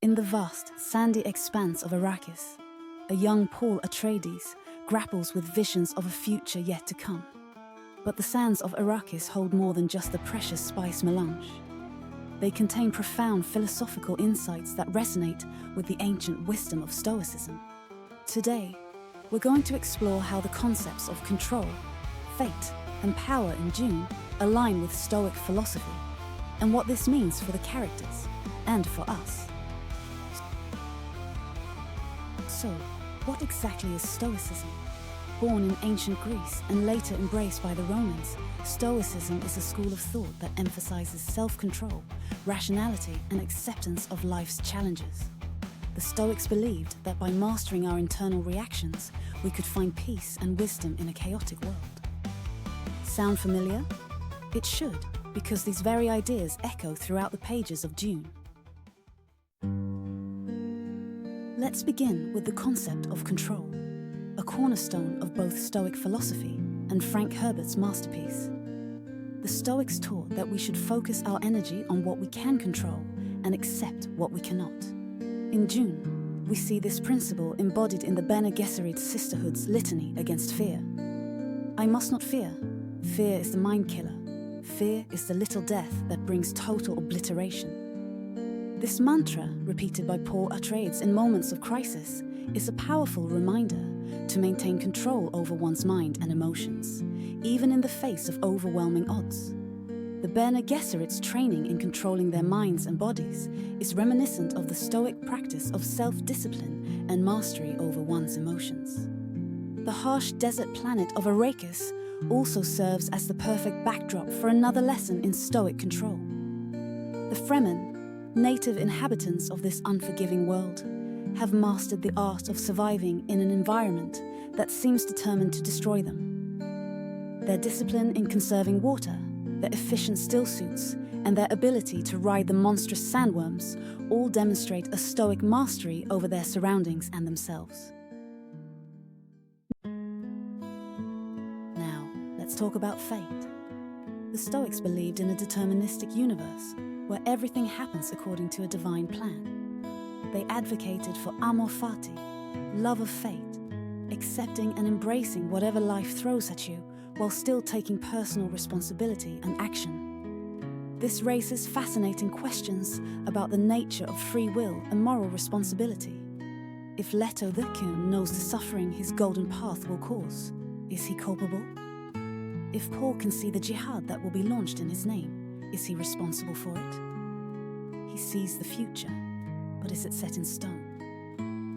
In the vast, sandy expanse of Arrakis, a young Paul Atreides grapples with visions of a future yet to come. But the sands of Arrakis hold more than just the precious spice melange. They contain profound philosophical insights that resonate with the ancient wisdom of Stoicism. Today, we're going to explore how the concepts of control, fate, and power in Dune align with Stoic philosophy, and what this means for the characters and for us. So, what exactly is Stoicism? Born in ancient Greece and later embraced by the Romans, Stoicism is a school of thought that emphasizes self-control, rationality, and acceptance of life's challenges. The Stoics believed that by mastering our internal reactions, we could find peace and wisdom in a chaotic world. Sound familiar? It should, because these very ideas echo throughout the pages of Dune. Let's begin with the concept of control, a cornerstone of both Stoic philosophy and Frank Herbert's masterpiece. The Stoics taught that we should focus our energy on what we can control and accept what we cannot. In Dune, we see this principle embodied in the Bene Gesserit sisterhood's litany against fear. I must not fear. Fear is the mind killer. Fear is the little death that brings total obliteration. This mantra, repeated by Paul Atreides in moments of crisis, is a powerful reminder to maintain control over one's mind and emotions, even in the face of overwhelming odds. The Bene Gesserit's training in controlling their minds and bodies is reminiscent of the Stoic practice of self-discipline and mastery over one's emotions. The harsh desert planet of Arrakis also serves as the perfect backdrop for another lesson in Stoic control. The Fremen, native inhabitants of this unforgiving world, have mastered the art of surviving in an environment that seems determined to destroy them. Their discipline in conserving water, their efficient stillsuits, and their ability to ride the monstrous sandworms all demonstrate a Stoic mastery over their surroundings and themselves. Now, let's talk about fate. The Stoics believed in a deterministic universe where everything happens according to a divine plan. They advocated for amor fati, love of fate, accepting and embracing whatever life throws at you while still taking personal responsibility and action. This raises fascinating questions about the nature of free will and moral responsibility. If Leto the Kun knows the suffering his golden path will cause, is he culpable? If Paul can see the jihad that will be launched in his name, is he responsible for it? He sees the future, but is it set in stone?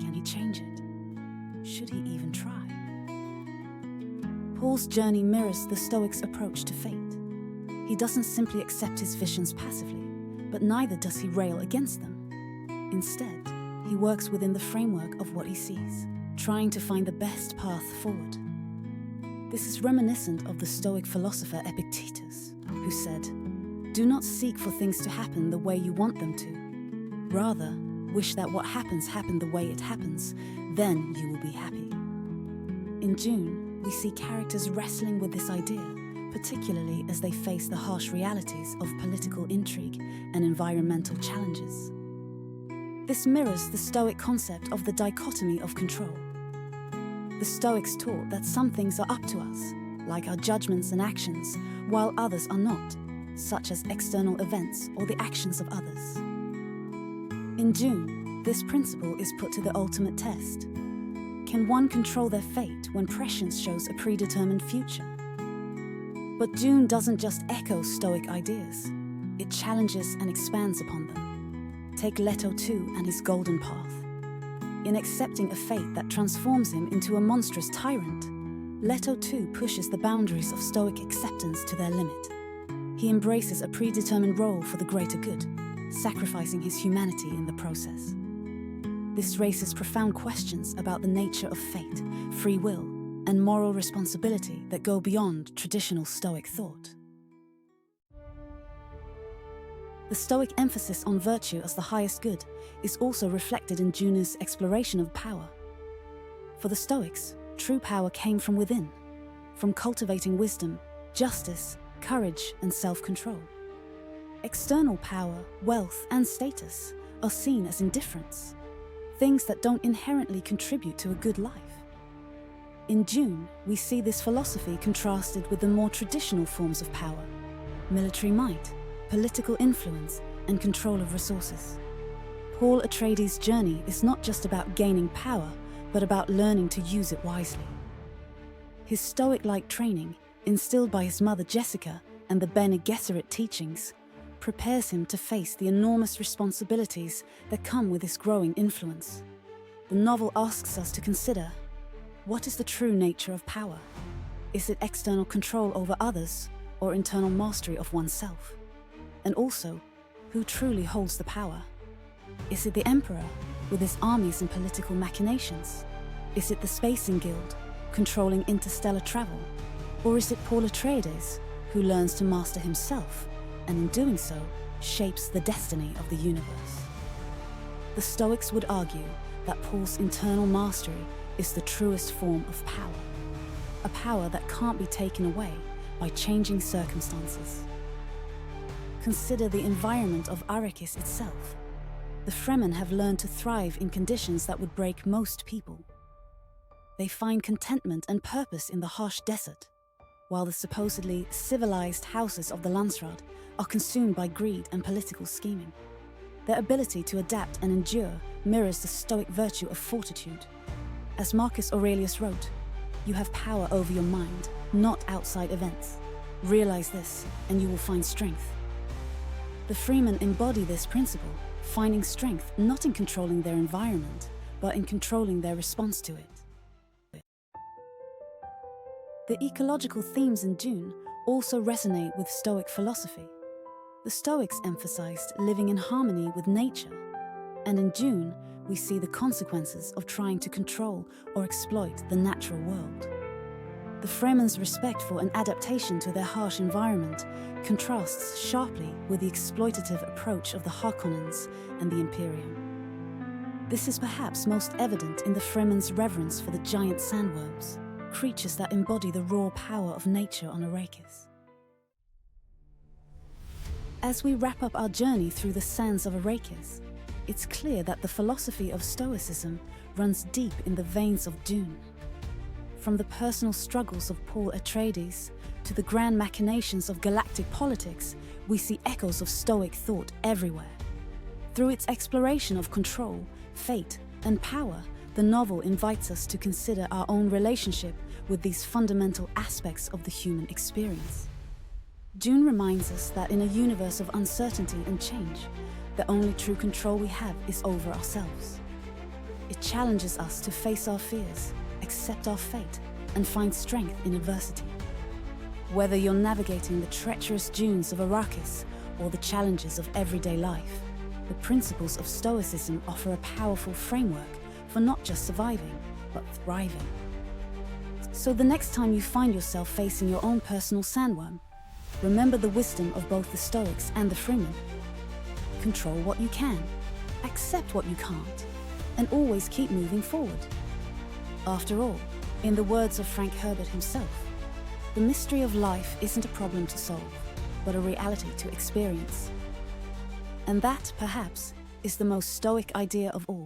Can he change it? Should he even try? Paul's journey mirrors the Stoics' approach to fate. He doesn't simply accept his visions passively, but neither does he rail against them. Instead, he works within the framework of what he sees, trying to find the best path forward. This is reminiscent of the Stoic philosopher Epictetus, who said, "Do not seek for things to happen the way you want them to. Rather, wish that what happens happen the way it happens, then you will be happy." In Dune, we see characters wrestling with this idea, particularly as they face the harsh realities of political intrigue and environmental challenges. This mirrors the Stoic concept of the dichotomy of control. The Stoics taught that some things are up to us, like our judgments and actions, while others are not, such as external events or the actions of others. In Dune, this principle is put to the ultimate test. Can one control their fate when prescience shows a predetermined future? But Dune doesn't just echo Stoic ideas, it challenges and expands upon them. Take Leto II and his golden path. In accepting a fate that transforms him into a monstrous tyrant, Leto II pushes the boundaries of Stoic acceptance to their limit. He embraces a predetermined role for the greater good, sacrificing his humanity in the process. This raises profound questions about the nature of fate, free will, and moral responsibility that go beyond traditional Stoic thought. The Stoic emphasis on virtue as the highest good is also reflected in Dune's exploration of power. For the Stoics, true power came from within, from cultivating wisdom, justice, courage, and self-control. External power, wealth, and status are seen as indifference, things that don't inherently contribute to a good life. In Dune, we see this philosophy contrasted with the more traditional forms of power: military might, political influence, and control of resources. Paul Atreides' journey is not just about gaining power, but about learning to use it wisely. His Stoic-like training, instilled by his mother Jessica and the Bene Gesserit teachings, prepares him to face the enormous responsibilities that come with his growing influence. The novel asks us to consider: what is the true nature of power? Is it external control over others, or internal mastery of oneself? And also, who truly holds the power? Is it the Emperor, with his armies and political machinations? Is it the Spacing Guild, controlling interstellar travel? Or is it Paul Atreides, who learns to master himself, and in doing so, shapes the destiny of the universe? The Stoics would argue that Paul's internal mastery is the truest form of power, a power that can't be taken away by changing circumstances. Consider the environment of Arrakis itself. The Fremen have learned to thrive in conditions that would break most people. They find contentment and purpose in the harsh desert, while the supposedly civilized houses of the Landsraad are consumed by greed and political scheming. Their ability to adapt and endure mirrors the Stoic virtue of fortitude. As Marcus Aurelius wrote, "You have power over your mind, not outside events. Realize this, and you will find strength." The Freemen embody this principle, finding strength not in controlling their environment, but in controlling their response to it. The ecological themes in Dune also resonate with Stoic philosophy. The Stoics emphasized living in harmony with nature, and in Dune, we see the consequences of trying to control or exploit the natural world. The Fremen's respect for and adaptation to their harsh environment contrasts sharply with the exploitative approach of the Harkonnens and the Imperium. This is perhaps most evident in the Fremen's reverence for the giant sandworms, creatures that embody the raw power of nature on Arrakis. As we wrap up our journey through the sands of Arrakis, it's clear that the philosophy of Stoicism runs deep in the veins of Dune. From the personal struggles of Paul Atreides to the grand machinations of galactic politics, we see echoes of Stoic thought everywhere. Through its exploration of control, fate, and power, the novel invites us to consider our own relationship with these fundamental aspects of the human experience. Dune reminds us that in a universe of uncertainty and change, the only true control we have is over ourselves. It challenges us to face our fears, accept our fate, and find strength in adversity. Whether you're navigating the treacherous dunes of Arrakis or the challenges of everyday life, the principles of Stoicism offer a powerful framework for not just surviving, but thriving. So the next time you find yourself facing your own personal sandworm, remember the wisdom of both the Stoics and the Fremen. Control what you can, accept what you can't, and always keep moving forward. After all, in the words of Frank Herbert himself, the mystery of life isn't a problem to solve, but a reality to experience. And that, perhaps, is the most Stoic idea of all.